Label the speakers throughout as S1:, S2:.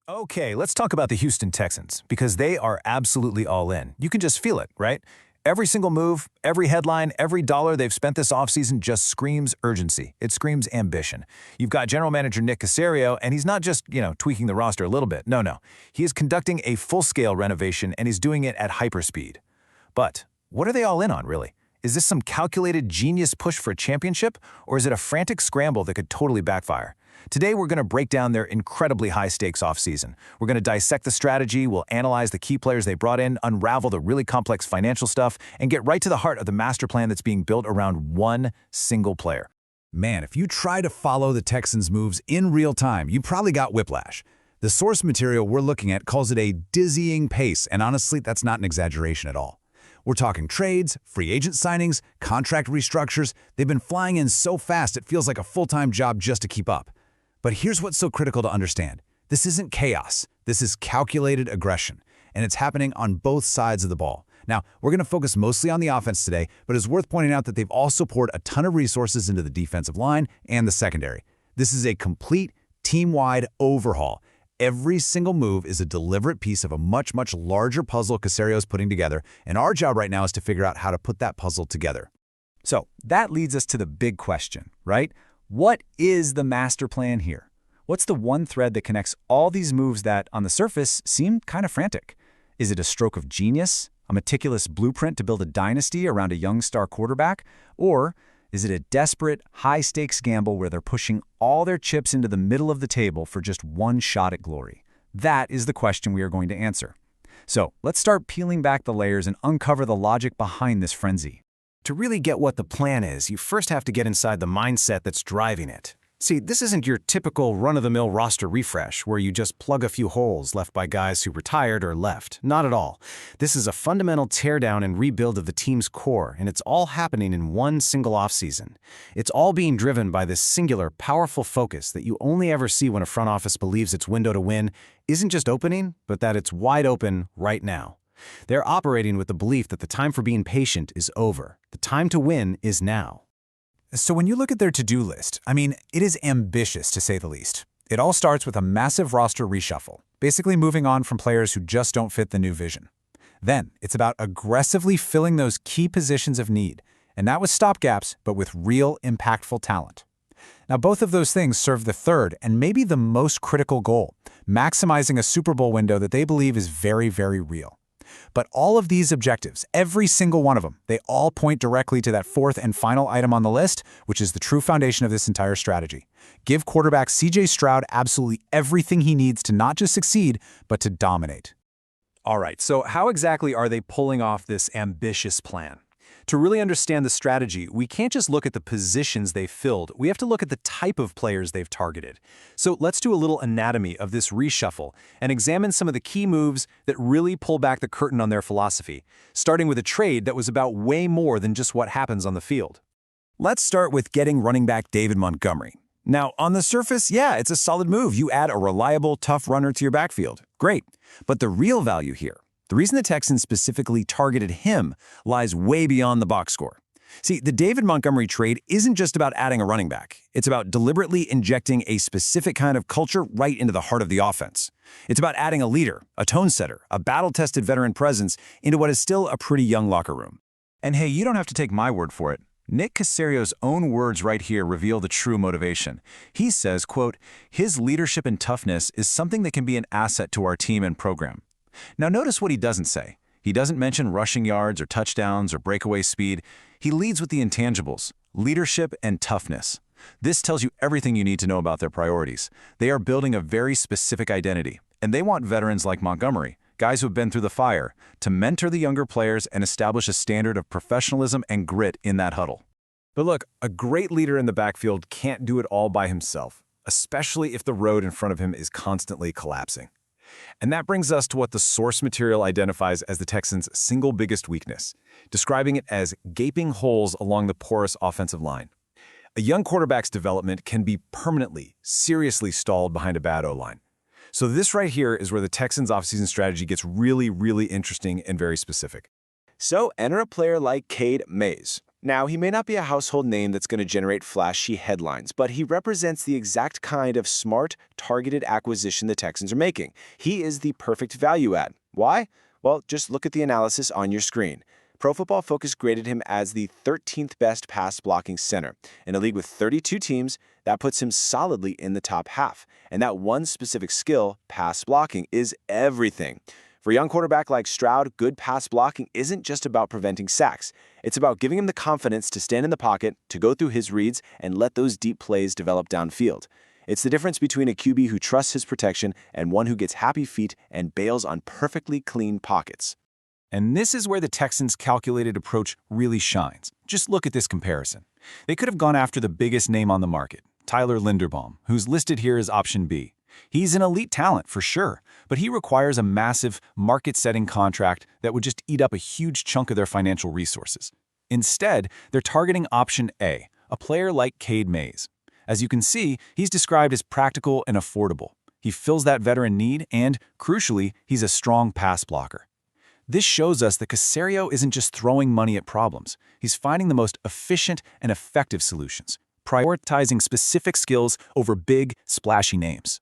S1: Okay, let's talk about the Houston Texans, because they are absolutely all in. You can just feel it, right? Every single move, every headline, every dollar they've spent this offseason just screams urgency. It screams ambition. You've got general manager Nick Caserio, and he's not just, tweaking the roster a little bit. No. He is conducting a full-scale renovation, and he's doing it at hyperspeed. But what are they all in on, really? Is this some calculated genius push for a championship, or is it a frantic scramble that could totally backfire? Today, we're going to break down their incredibly high-stakes offseason. We're going to dissect the strategy, we'll analyze the key players they brought in, unravel the really complex financial stuff, and get right to the heart of the master plan that's being built around one single player.
S2: Man, if you try to follow the Texans' moves in real time, you probably got whiplash. The source material we're looking at calls it a dizzying pace, and honestly, that's not an exaggeration at all. We're talking trades, free agent signings, contract restructures. They've been flying in so fast it feels like a full-time job just to keep up. But here's what's so critical to understand. This isn't chaos. This is calculated aggression, and it's happening on both sides of the ball. Now, we're going to focus mostly on the offense today, but it's worth pointing out that they've also poured a ton of resources into the defensive line and the secondary. This is a complete team-wide overhaul. Every single move is a deliberate piece of a much larger puzzle Caserio's putting together, and our job right now is to figure out how to put that puzzle together.
S3: So that leads us to the big question, right? What is the master plan here? What's the one thread that connects all these moves that, on the surface, seem kind of frantic? Is it a stroke of genius, a meticulous blueprint to build a dynasty around a young star quarterback? Or is it a desperate, high-stakes gamble where they're pushing all their chips into the middle of the table for just one shot at glory? That is the question we are going to answer. So let's start peeling back the layers and uncover the logic behind this frenzy.
S1: To really get what the plan is, you first have to get inside the mindset that's driving it. See, this isn't your typical run-of-the-mill roster refresh where you just plug a few holes left by guys who retired or left. Not at all. This is a fundamental teardown and rebuild of the team's core, and it's all happening in one single offseason. It's all being driven by this singular, powerful focus that you only ever see when a front office believes its window to win isn't just opening, but that it's wide open right now. They're operating with the belief that the time for being patient is over. The time to win is now.
S3: So when you look at their to-do list, it is ambitious to say the least. It all starts with a massive roster reshuffle, basically moving on from players who just don't fit the new vision. Then, it's about aggressively filling those key positions of need, and not with stopgaps, but with real, impactful talent. Now, both of those things serve the third and maybe the most critical goal, maximizing a Super Bowl window that they believe is very, very real. But all of these objectives, every single one of them, they all point directly to that fourth and final item on the list, which is the true foundation of this entire strategy. Give quarterback C.J. Stroud absolutely everything he needs to not just succeed, but to dominate. All right, so how exactly are they pulling off this ambitious plan? To really understand the strategy, we can't just look at the positions they've filled, we have to look at the type of players they've targeted. So let's do a little anatomy of this reshuffle and examine some of the key moves that really pull back the curtain on their philosophy, starting with a trade that was about way more than just what happens on the field. Let's start with getting running back David Montgomery. Now, on the surface, yeah, it's a solid move. You add a reliable, tough runner to your backfield. Great. But the real value here, the reason the Texans specifically targeted him, lies way beyond the box score. See, the David Montgomery trade isn't just about adding a running back. It's about deliberately injecting a specific kind of culture right into the heart of the offense. It's about adding a leader, a tone setter, a battle-tested veteran presence into what is still a pretty young locker room. And hey, you don't have to take my word for it. Nick Caserio's own words right here reveal the true motivation. He says, quote, "His leadership and toughness is something that can be an asset to our team and program." Now notice what he doesn't say. He doesn't mention rushing yards or touchdowns or breakaway speed. He leads with the intangibles, leadership and toughness. This tells you everything you need to know about their priorities. They are building a very specific identity, and they want veterans like Montgomery, guys who have been through the fire, to mentor the younger players and establish a standard of professionalism and grit in that huddle. But look, a great leader in the backfield can't do it all by himself, especially if the road in front of him is constantly collapsing. And that brings us to what the source material identifies as the Texans' single biggest weakness, describing it as gaping holes along the porous offensive line. A young quarterback's development can be permanently, seriously stalled behind a bad O-line. So this right here is where the Texans' offseason strategy gets really, really interesting and very specific. So enter a player like Cade Mays.
S4: Now, he may not be a household name that's going to generate flashy headlines, but he represents the exact kind of smart, targeted acquisition the Texans are making. He is the perfect value add. Why? Well, just look at the analysis on your screen. Pro Football Focus graded him as the 13th best pass-blocking center. In a league with 32 teams, that puts him solidly in the top half. And that one specific skill, pass blocking, is everything. For a young quarterback like Stroud, good pass blocking isn't just about preventing sacks. It's about giving him the confidence to stand in the pocket, to go through his reads, and let those deep plays develop downfield. It's the difference between a QB who trusts his protection and one who gets happy feet and bails on perfectly clean pockets.
S1: And this is where the Texans' calculated approach really shines. Just look at this comparison. They could have gone after the biggest name on the market, Tyler Linderbaum, who's listed here as option B. He's an elite talent for sure, but he requires a massive market-setting contract that would just eat up a huge chunk of their financial resources. Instead, they're targeting option A, a player like Cade Mays. As you can see, he's described as practical and affordable. He fills that veteran need and, crucially, he's a strong pass blocker. This shows us that Caserio isn't just throwing money at problems. He's finding the most efficient and effective solutions, prioritizing specific skills over big, splashy names.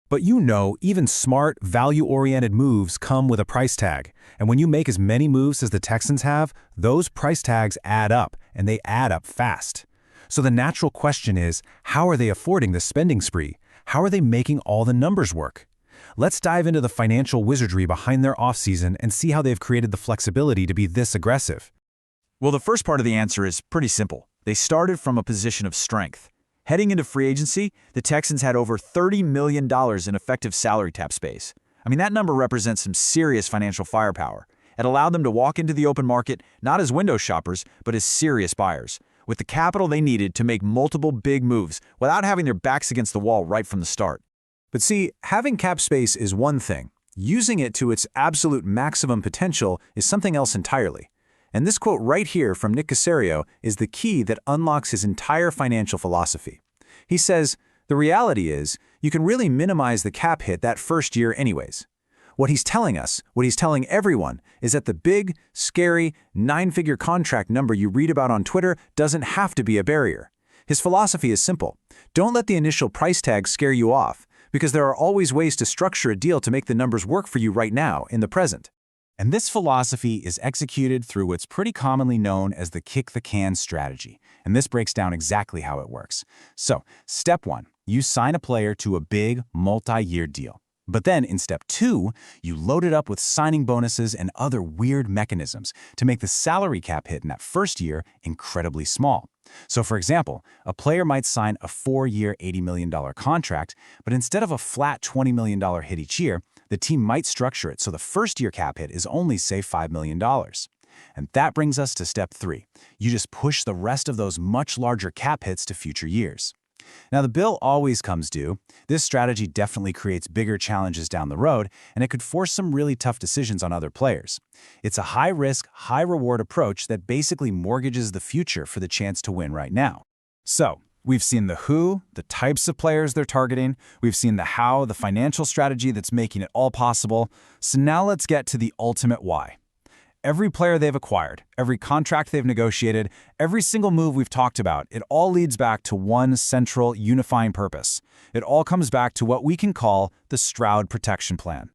S5: But even smart, value-oriented moves come with a price tag. And when you make as many moves as the Texans have, those price tags add up, and they add up fast. So the natural question is, how are they affording the spending spree? How are they making all the numbers work? Let's dive into the financial wizardry behind their offseason and see how they've created the flexibility to be this aggressive.
S3: Well, the first part of the answer is pretty simple. They started from a position of strength. Heading into free agency, the Texans had over $30 million in effective salary cap space. I mean, that number represents some serious financial firepower. It allowed them to walk into the open market not as window shoppers, but as serious buyers, with the capital they needed to make multiple big moves without having their backs against the wall right from the start.
S5: But see, having cap space is one thing. Using it to its absolute maximum potential is something else entirely. And this quote right here from Nick Caserio is the key that unlocks his entire financial philosophy. He says, the reality is, you can really minimize the cap hit that first year anyways. What he's telling us, what he's telling everyone, is that the big, scary, 9-figure contract number you read about on Twitter doesn't have to be a barrier. His philosophy is simple. Don't let the initial price tag scare you off, because there are always ways to structure a deal to make the numbers work for you right now, in the present.
S3: And this philosophy is executed through what's pretty commonly known as the kick-the-can strategy. And this breaks down exactly how it works. So, step 1, you sign a player to a big, multi-year deal. But then, in step 2, you load it up with signing bonuses and other weird mechanisms to make the salary cap hit in that first year incredibly small. So, for example, a player might sign a 4-year, $80 million contract, but instead of a flat $20 million hit each year, the team might structure it so the first-year cap hit is only, say, $5 million. And that brings us to step 3. You just push the rest of those much larger cap hits to future years. Now, the bill always comes due. This strategy definitely creates bigger challenges down the road, and it could force some really tough decisions on other players. It's a high-risk, high-reward approach that basically mortgages the future for the chance to win right now. So, we've seen the who, the types of players they're targeting. We've seen the how, the financial strategy that's making it all possible. So now let's get to the ultimate why. Every player they've acquired, every contract they've negotiated, every single move we've talked about, it all leads back to one central unifying purpose. It all comes back to what we can call the Stroud Protection Plan.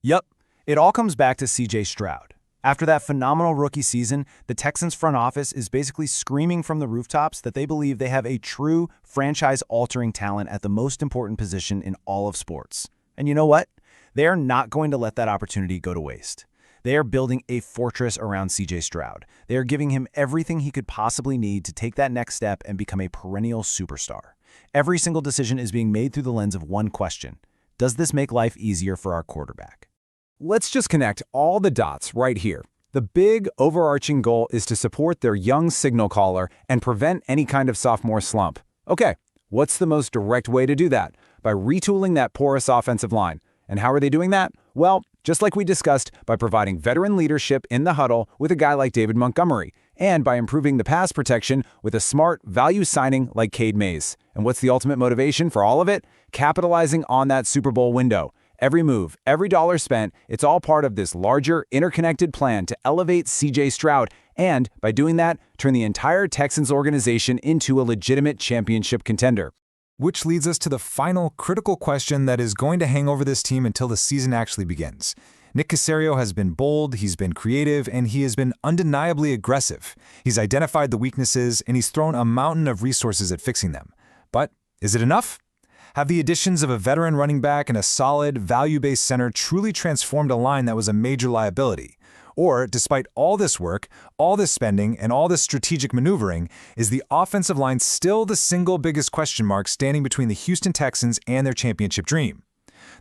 S5: Yup, it all comes back to CJ Stroud. After that phenomenal rookie season, the Texans front office is basically screaming from the rooftops that they believe they have a true franchise-altering talent at the most important position in all of sports. And you know what? They are not going to let that opportunity go to waste. They are building a fortress around CJ Stroud. They are giving him everything he could possibly need to take that next step and become a perennial superstar. Every single decision is being made through the lens of one question. Does this make life easier for our quarterback?
S2: Let's just connect all the dots right here. The big, overarching goal is to support their young signal caller and prevent any kind of sophomore slump. Okay, what's the most direct way to do that? By retooling that porous offensive line. And how are they doing that? Well, just like we discussed, by providing veteran leadership in the huddle with a guy like David Montgomery, and by improving the pass protection with a smart value signing like Cade Mays. And what's the ultimate motivation for all of it? Capitalizing on that Super Bowl window.
S5: Every move, every dollar spent, it's all part of this larger, interconnected plan to elevate C.J. Stroud and, by doing that, turn the entire Texans organization into a legitimate championship contender.
S3: Which leads us to the final critical question that is going to hang over this team until the season actually begins. Nick Caserio has been bold, he's been creative, and he has been undeniably aggressive. He's identified the weaknesses, and he's thrown a mountain of resources at fixing them. But is it enough? Have the additions of a veteran running back and a solid, value-based center truly transformed a line that was a major liability? Or, despite all this work, all this spending, and all this strategic maneuvering, is the offensive line still the single biggest question mark standing between the Houston Texans and their championship dream?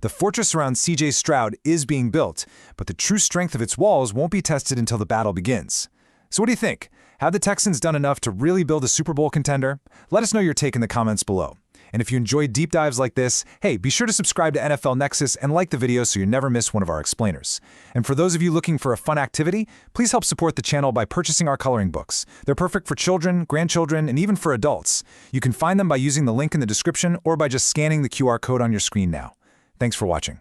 S3: The fortress around C.J. Stroud is being built, but the true strength of its walls won't be tested until the battle begins. So what do you think? Have the Texans done enough to really build a Super Bowl contender? Let us know your take in the comments below. And if you enjoy deep dives like this, hey, be sure to subscribe to NFL Nexus and like the video so you never miss one of our explainers. And for those of you looking for a fun activity, please help support the channel by purchasing our coloring books. They're perfect for children, grandchildren, and even for adults. You can find them by using the link in the description or by just scanning the QR code on your screen now. Thanks for watching.